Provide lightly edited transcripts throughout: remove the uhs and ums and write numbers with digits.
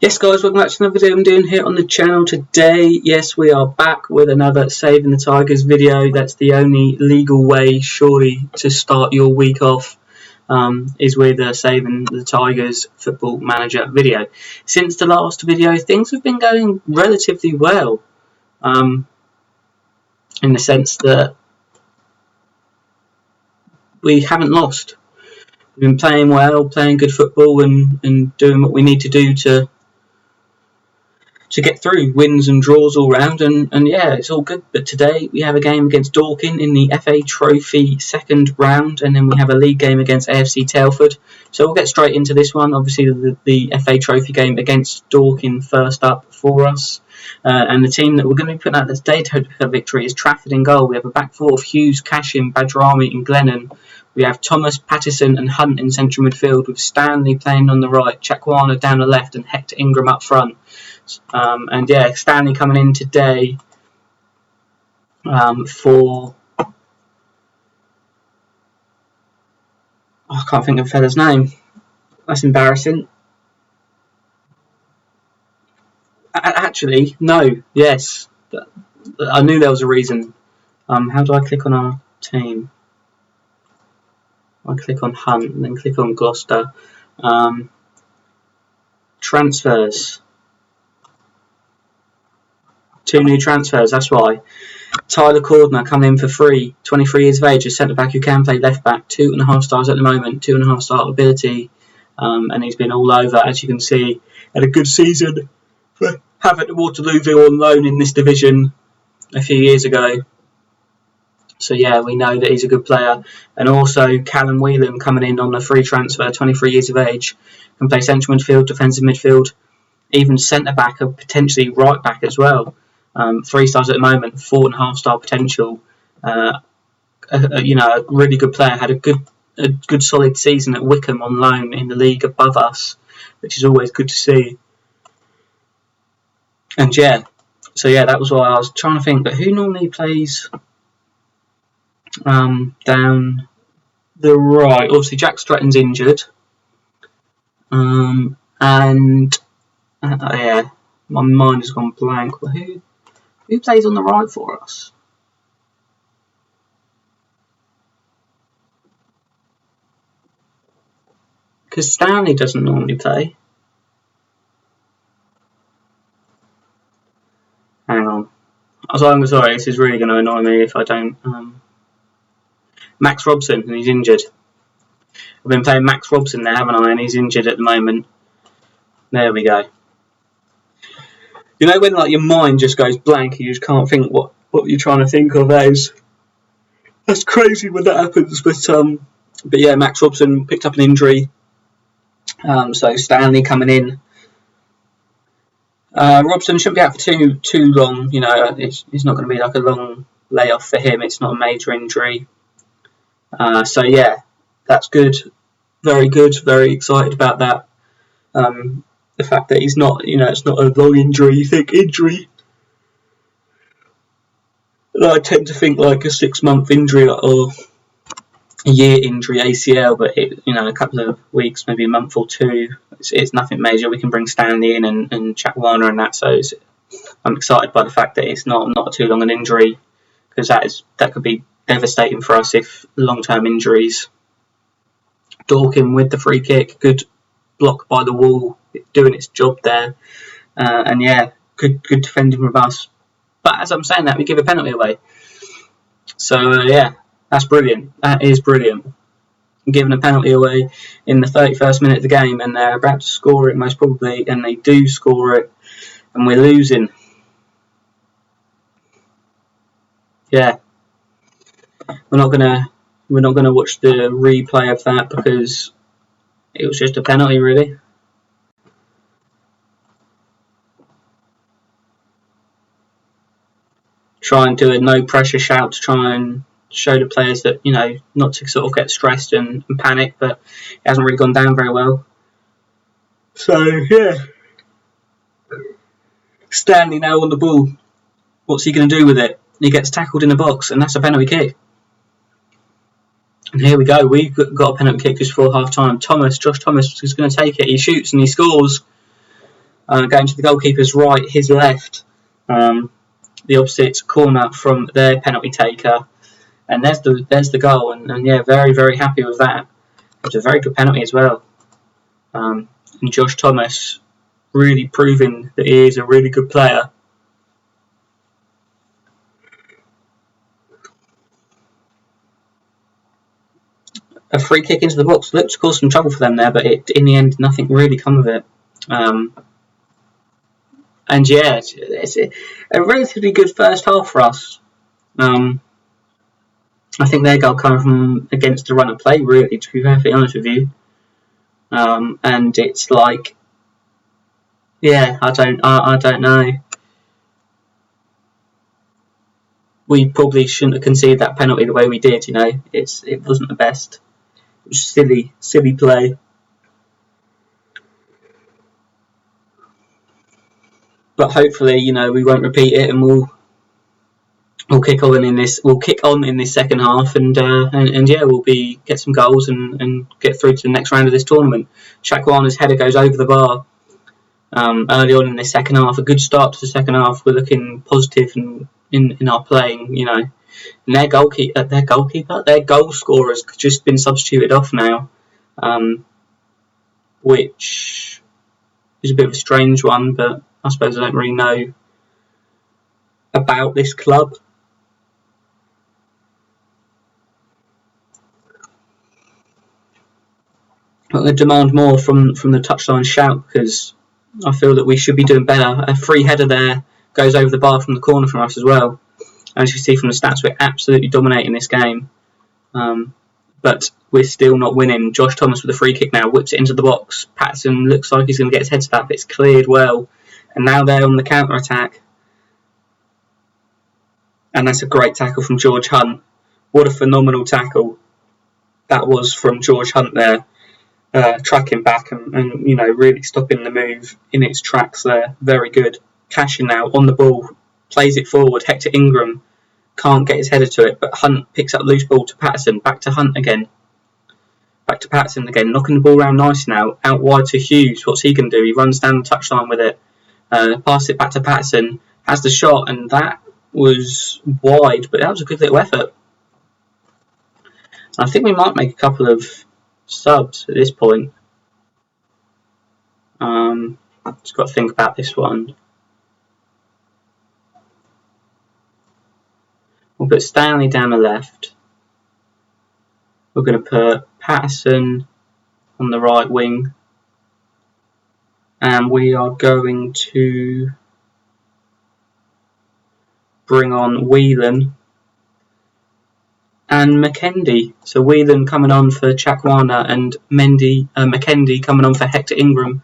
Yes guys, welcome back to another video I'm doing here on the channel today. Yes, we are back with another Saving the Tigers video. That's the only legal way surely to start your week off, is with a Saving the Tigers football manager video. Since the last video, things have been going relatively well, in the sense that we haven't lost. We've been playing well, playing good football and doing what we need to do to get through, wins and draws all round, and yeah, it's all good. But today we have a game against Dorking in the FA Trophy second round, and then we have a league game against A.F.C Telford. So we'll get straight into this one. Obviously the FA Trophy game against Dorking first up for us, and the team that we're going to be putting out this day to hope for victory is Trafford in goal. We have a back four of Hughes, Cashin, Badrami and Glennon. We have Thomas, Patterson and Hunt in central midfield, with Stanley playing on the right, Chakwana down the left and Hector Ingram up front. And yeah, Stanley coming in today for... I can't think of the fella's name. That's embarrassing. Actually, no, yes. I knew there was a reason. How do I click on our team? I click on Hunt and then click on Gloucester. Transfers. 2 new transfers, that's why. Tyler Cordner coming in for free, 23 years of age, a centre-back who can play left-back, 2.5 stars at the moment, 2.5 star ability, and he's been all over, as you can see. Had a good season for having Waterlooville on loan in this division a few years ago. So yeah, we know that he's a good player. And also Callum Whelan coming in on a free transfer, 23 years of age, can play central midfield, defensive midfield, even centre-back or potentially right-back as well. 3 stars at the moment, 4.5 star potential. You know, a really good player. Had a good solid season at Wickham on loan in the league above us, which is always good to see. And yeah, so yeah, that was why I was trying to think. But who normally plays down the right? Obviously, Jack Stratton's injured, and yeah, my mind has gone blank. Who plays on the right for us? Because Stanley doesn't normally play. Hang on. I'm sorry, this is really going to annoy me if I don't. Max Robson, and he's injured. I've been playing Max Robson there, haven't I? And he's injured at the moment. There we go. You know when like your mind just goes blank and you just can't think what you're trying to think of as? That's crazy when that happens. But yeah, Max Robson picked up an injury. So Stanley coming in. Robson shouldn't be out for too long. You know, it's not going to be like a long layoff for him. It's not a major injury. So yeah, that's good. Very good. Very excited about that. The fact that he's not, you know, it's not a long injury. You think injury, and I tend to think like a 6-month injury or a year injury, ACL, but you know, a couple of weeks, maybe a month or 2. It's nothing major. We can bring Stanley in and Chakwana and that. So I'm excited by the fact that it's not too long an injury, because that could be devastating for us if long-term injuries. Dorking with the free kick, good block by the wall, doing its job there, and yeah, good defending from us. But as I'm saying that, we give a penalty away. So yeah, that's brilliant. That is brilliant. Giving a penalty away in the 31st minute of the game, and they're about to score it most probably, and they do score it, and we're losing. Yeah, we're not gonna watch the replay of that because it was just a penalty, really. Try and do a no pressure shout to try and show the players that, you know, not to sort of get stressed and panic, but it hasn't really gone down very well. So yeah, Stanley now on the ball. What's he going to do with it? He gets tackled in the box, and that's a penalty kick. And here we go. We've got a penalty kick just before half time. Josh Thomas is going to take it. He shoots and he scores. going to the goalkeeper's right, his left, the opposite corner from their penalty taker, and there's the goal, and yeah, very, very happy with that. It was a very good penalty as well, and Josh Thomas really proving that he is a really good player. A free kick into the box looked to cause some trouble for them there, but in the end, nothing really come of it. And yeah, it's a relatively good first half for us. I think their goal came from against the run of play, really, to be perfectly honest with you. And it's like, yeah, I don't know. We probably shouldn't have conceded that penalty the way we did. It wasn't the best. It was silly play. But hopefully, we won't repeat it, and we'll kick on in this. We'll kick on in this second half, and yeah, we'll get some goals and get through to the next round of this tournament. Chakwarna's header goes over the bar early on in this second half. A good start to the second half. We're looking positive in our playing, And their goal scorer's just been substituted off now, which is a bit of a strange one, but I suppose I don't really know about this club. I'm going to demand more from the touchline shout, because I feel that we should be doing better. A free header there goes over the bar from the corner from us as well. As you see from the stats, we're absolutely dominating this game. But we're still not winning. Josh Thomas with a free kick now, whips it into the box. Patterson looks like he's going to get his head to that, but it's cleared well. And now they're on the counter-attack. And that's a great tackle from George Hunt. What a phenomenal tackle that was from George Hunt there. Tracking back and really stopping the move in its tracks there. Very good. Cashin now on the ball. Plays it forward. Hector Ingram can't get his header to it, but Hunt picks up loose ball to Patterson. Back to Hunt again. Back to Patterson again. Knocking the ball around nice now. Out wide to Hughes. What's he going to do? He runs down the touchline with it. Pass it back to Patterson. Has the shot, and that was wide, but that was a good little effort. I think we might make a couple of subs at this point. Just got to think about this one. We'll put Stanley down the left. We're going to put Patterson on the right wing. And we are going to bring on Whelan and McKendy. So Whelan coming on for Chakwarna and McKendy coming on for Hector Ingram.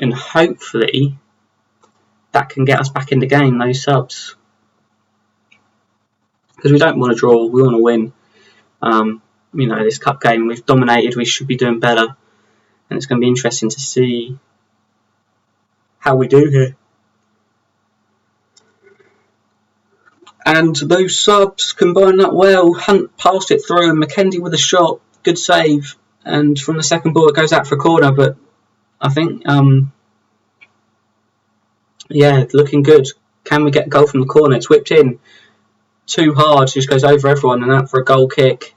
And hopefully that can get us back in the game, those subs. Because we don't want to draw, we want to win. This cup game, we've dominated, we should be doing better. And it's going to be interesting to see how we do here. And those subs combine that well. Hunt passed it through, and McKendy with a shot. Good save. And from the second ball, it goes out for a corner. But I think, looking good. Can we get a goal from the corner? It's whipped in too hard. Just goes over everyone and out for a goal kick.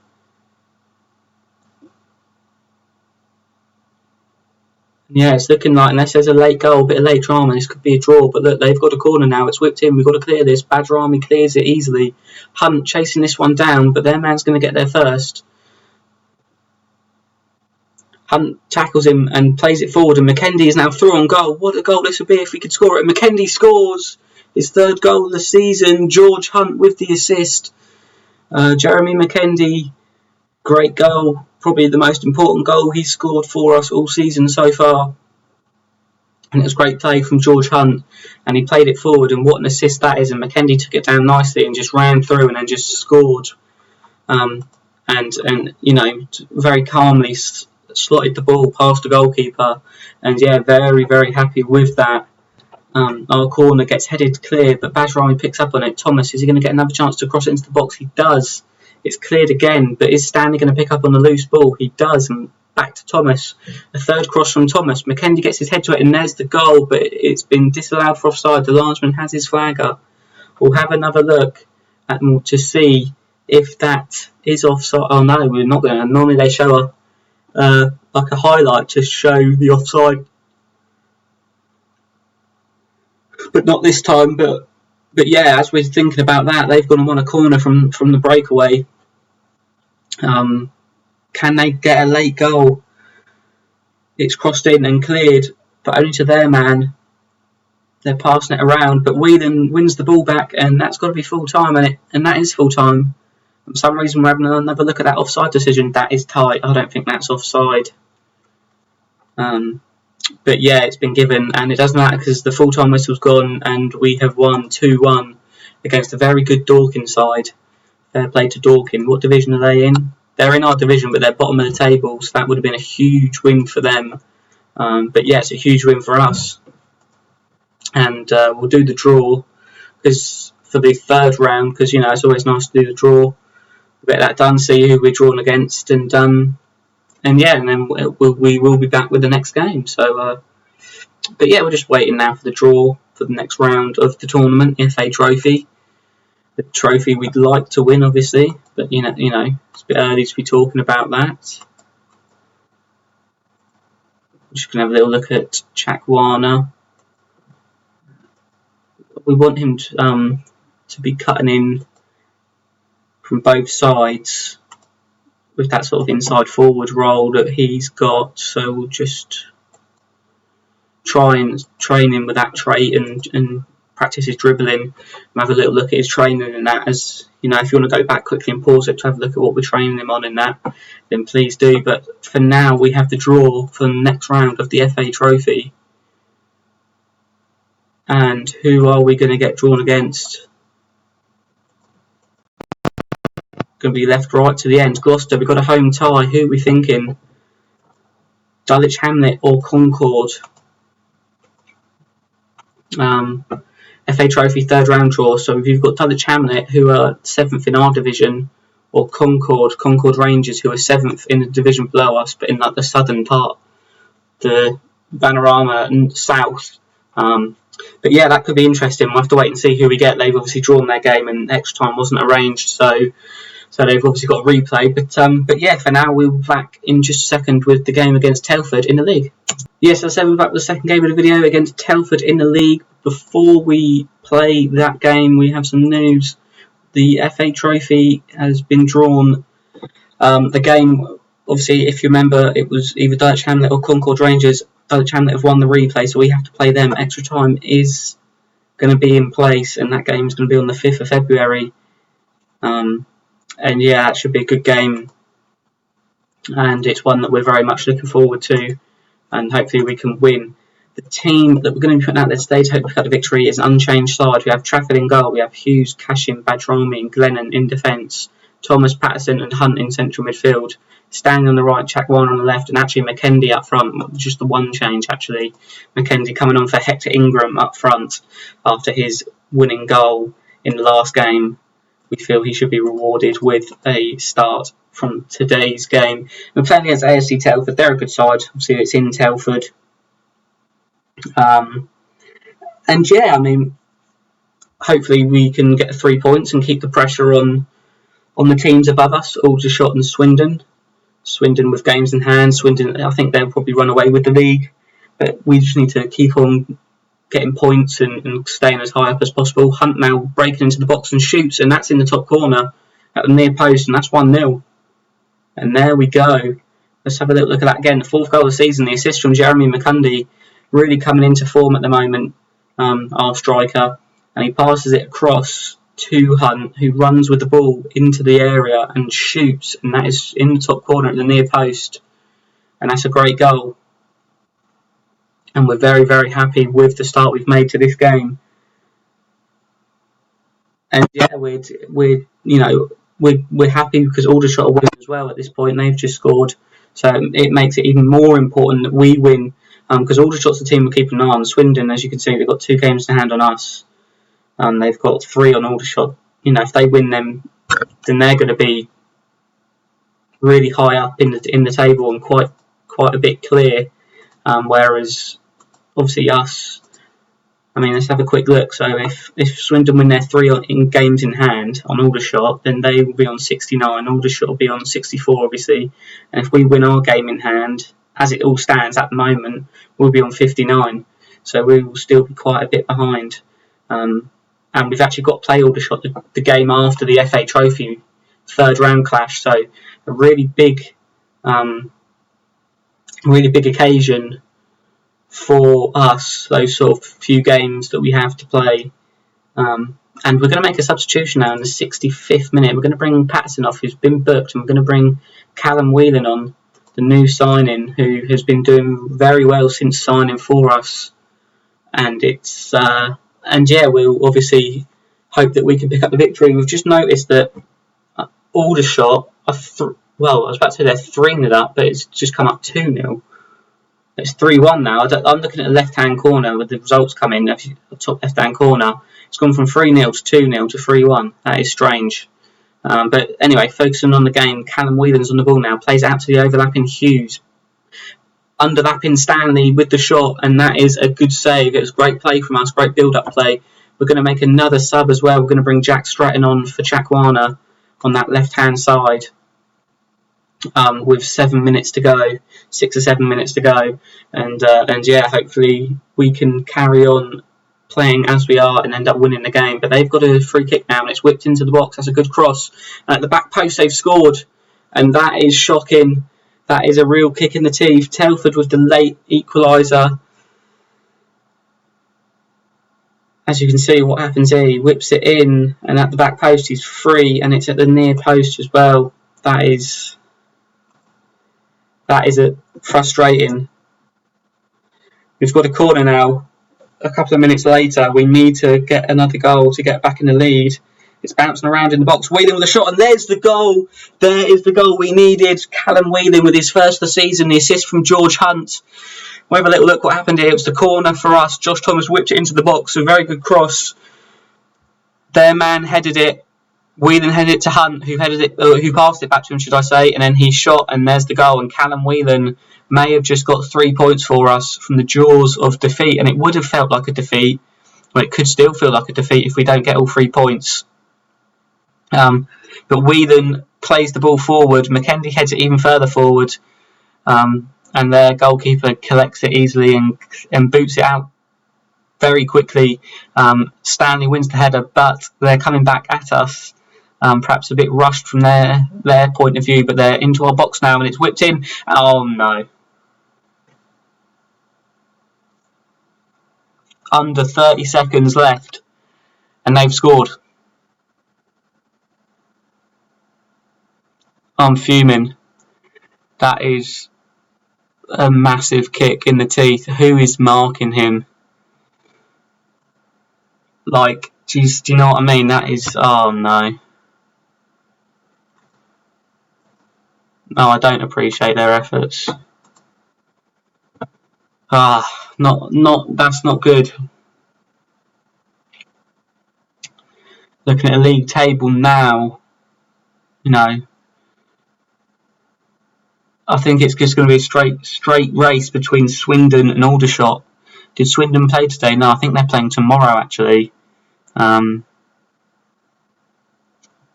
Yeah, it's looking like, unless there's a late goal, a bit of late drama, this could be a draw. But look, they've got a corner now. It's whipped in. We've got to clear this. Badrami clears it easily. Hunt chasing this one down, but their man's going to get there first. Hunt tackles him and plays it forward, and McKendy is now through on goal. What a goal this would be if we could score it. McKendy scores his third goal of the season. George Hunt with the assist. Jeremy McKendy, great goal. Probably the most important goal he's scored for us all season so far. And it was great play from George Hunt. And he played it forward, and what an assist that is. And McKendy took it down nicely and just ran through and then just scored. And very calmly slotted the ball past the goalkeeper. And yeah, very, very happy with that. Our corner gets headed clear, but Bajrami picks up on it. Thomas, is he going to get another chance to cross it into the box? He does. It's cleared again, but is Stanley going to pick up on the loose ball? He does, and back to Thomas. A third cross from Thomas. McKendy gets his head to it, and there's the goal, but it's been disallowed for offside. The linesman has his flag up. We'll have another look at them to see if that is offside. Oh no, we're not going to. Normally they show like a highlight to show the offside, but not this time. But yeah, as we're thinking about that, they've gone and won a corner from the breakaway. Can they get a late goal? It's crossed in and cleared, but only to their man. They're passing it around, but Whelan wins the ball back, and that's got to be full time, and that is full time. For some reason, we're having another look at that offside decision. That is tight. I don't think that's offside. But yeah, it's been given, and it doesn't matter because the full time whistle's gone, and we have won 2-1 against a very good Dorking side. Fair play to Dorking. What division are they in? They're in our division, but they're bottom of the table, so that would have been a huge win for them. But yeah, it's a huge win for us. And we'll do the draw for the third round, because you know it's always nice to do the draw. We'll get that done, see who we're drawn against, and yeah, and then we will be back with the next game. So, but yeah, we're just waiting now for the draw for the next round of the tournament, FA Trophy. The trophy we'd like to win, obviously, but you know, it's a bit early to be talking about that. I'm just gonna have a little look at Chakwana. We want him to be cutting in from both sides with that sort of inside forward role that he's got. So we'll just try and train him with that trait and practice his dribbling and have a little look at his training and that. As you know, if you want to go back quickly and pause it to have a look at what we're training him on in that, then please do. But for now, we have the draw for the next round of the FA Trophy. And who are we going to get drawn against? Going to be left right to the end. Gloucester, we've got a home tie. Who are we thinking? Dulwich Hamlet or Concord? FA Trophy third round draw. So if you've got Dulwich Hamlet, who are 7th in our division, or Concord Rangers, who are 7th in the division below us, but in like the southern part, the Panorama and south. But yeah, that could be interesting. We'll have to wait and see who we get. They've obviously drawn their game and extra time wasn't arranged, so they've obviously got a replay. But yeah, for now we'll be back in just a second with the game against Telford in the league. Yes, as I said, we're back with the second game of the video against Telford in the league. Before we play that game, we have some news. The FA Trophy has been drawn. The game, obviously, if you remember, it was either Dulwich Hamlet or Concord Rangers. Dulwich Hamlet have won the replay, so we have to play them. Extra time is going to be in place, and that game is going to be on the 5th of February. And yeah, that should be a good game, and it's one that we're very much looking forward to, and hopefully we can win. The team that we're going to be putting out there today to hope we cut a victory is an unchanged side. We have Trafford in goal, we have Hughes, Cashin, Badrami and Glennon in defence, Thomas, Patterson and Hunt in central midfield. Standing on the right, Chakwan on the left, and actually McKendy up front. Just the one change, actually. McKendy coming on for Hector Ingram up front after his winning goal in the last game. We feel he should be rewarded with a start from today's game. We're playing against A.F.C Telford. They're a good side. Obviously, it's in Telford. And yeah, I mean, hopefully we can get 3 points and keep the pressure on the teams above us, Aldershot and Swindon. Swindon with games in hand. Swindon, I think they'll probably run away with the league, but we just need to keep on getting points and staying as high up as possible. Hunt now breaking into the box and shoots, and that's in the top corner at the near post, and that's 1-0. And there we go. Let's have a little look at that again. The 4th goal of the season, the assist from Jeremy McCundy, really coming into form at the moment, our striker, and he passes it across to Hunt, who runs with the ball into the area and shoots, and that is in the top corner at the near post, and that's a great goal. And we're very, very happy with the start we've made to this game. And yeah, we're happy because Aldershot are winning as well at this point. They've just scored, so it makes it even more important that we win, because Aldershot's the team we're keeping an eye on. Swindon, as you can see, they've got 2 games in hand on us. They've got 3 on Aldershot. You know, if they win them, then they're going to be really high up in the table and quite quite a bit clear, whereas obviously us, I mean, let's have a quick look. So if Swindon win their 3 games in hand on Aldershot, then they will be on 69. Aldershot will be on 64, obviously. And if we win our game in hand, as it all stands at the moment, we'll be on 59. So we will still be quite a bit behind. And we've actually got to play Aldershot the game after the FA Trophy 3rd round clash. So a really big occasion for us, those sort of few games that we have to play. And we're going to make a substitution now in the 65th minute. We're going to bring Patterson off, who's been booked, and we're going to bring Callum Whelan on, the new signing, who has been doing very well since signing for us. And we'll obviously hope that we can pick up the victory. We've just noticed that Aldershot are I was about to say they're 3-0 up, but it's just come up 2-0. It's 3-1 now. I'm looking at the left-hand corner with the results coming. The top left-hand corner, it's gone from 3-0 to 2-0 to 3-1. That is strange. But anyway, focusing on the game, Callum Whelan's on the ball now. Plays out to the overlapping Hughes. Underlapping Stanley with the shot, and that is a good save. It was great play from us, great build-up play. We're going to make another sub as well. We're going to bring Jack Stratton on for Chakwana on that left-hand side. With 7 minutes to go, 6 or 7 minutes to go, and hopefully we can carry on playing as we are and end up winning the game. But they've got a free kick now, and it's whipped into the box. That's a good cross. At the back post, they've scored, and that is shocking. That is a real kick in the teeth. Telford with the late equaliser. As you can see, what happens here, he whips it in, and at the back post, he's free, and it's at the near post as well. That is frustrating. We've got a corner now. A couple of minutes later, we need to get another goal to get back in the lead. It's bouncing around in the box. Whelan with a shot, and there's the goal. There is the goal we needed. Callum Whelan with his first of the season. The assist from George Hunt. We'll have a little look what happened here. It was the corner for us. Josh Thomas whipped it into the box. A very good cross. Their man headed it. Whelan headed it to Hunt, who passed it back to him, should I say, and then he shot, and there's the goal. And Callum Whelan may have just got 3 points for us from the jaws of defeat, and it would have felt like a defeat. Well, it could still feel like a defeat if we don't get all 3 points. But Whelan plays the ball forward. McKendy heads it even further forward, and their goalkeeper collects it easily and boots it out very quickly. Stanley wins the header, but they're coming back at us. Perhaps a bit rushed from their point of view, but they're into our box now, and it's whipped in. Oh no. Under 30 seconds left, and they've scored. I'm fuming. That is a massive kick in the teeth. Who is marking him? Like, geez, do you know what I mean? That is, oh no. No, I don't appreciate their efforts. That's not good. Looking at the league table now, I think it's just going to be a straight race between Swindon and Aldershot. Did Swindon play today? No, I think they're playing tomorrow actually.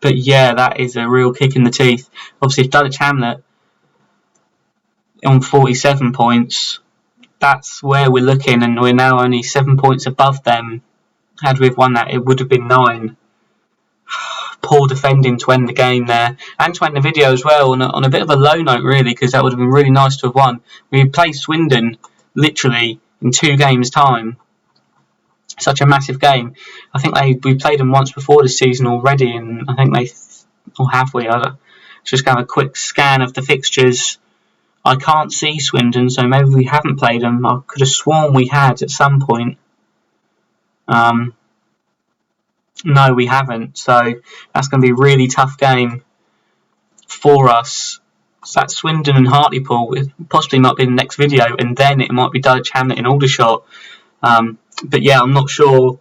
But yeah, that is a real kick in the teeth. Obviously, if Dulwich Hamlet on 47 points, that's where we're looking, and we're now only 7 points above them. Had we have won that, it would have been 9. Poor defending to end the game there, and to end the video as well on a bit of a low note, really, because that would have been really nice to have won. We played Swindon literally in 2 games' time. Such a massive game. I think we played them once before this season already, and I think have we? Just have a quick scan of the fixtures. I can't see Swindon, so maybe we haven't played them. I could have sworn we had at some point. No, we haven't. So that's going to be a really tough game for us. So that's Swindon and Hartlepool. It possibly might be the next video, and then it might be Dulwich Hamlet and Aldershot. But yeah, I'm not sure.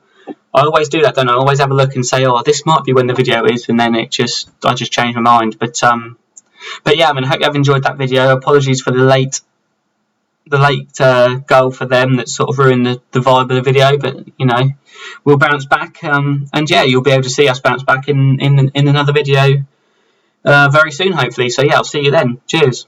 I always do that, don't I? I always have a look and say, oh, this might be when the video is, and then I just change my mind. But yeah, I hope you have enjoyed that video. Apologies for the late late goal for them that sort of ruined the vibe of the video. But you know, we'll bounce back, and yeah, you'll be able to see us bounce back in another video very soon, hopefully. So yeah, I'll see you then. Cheers.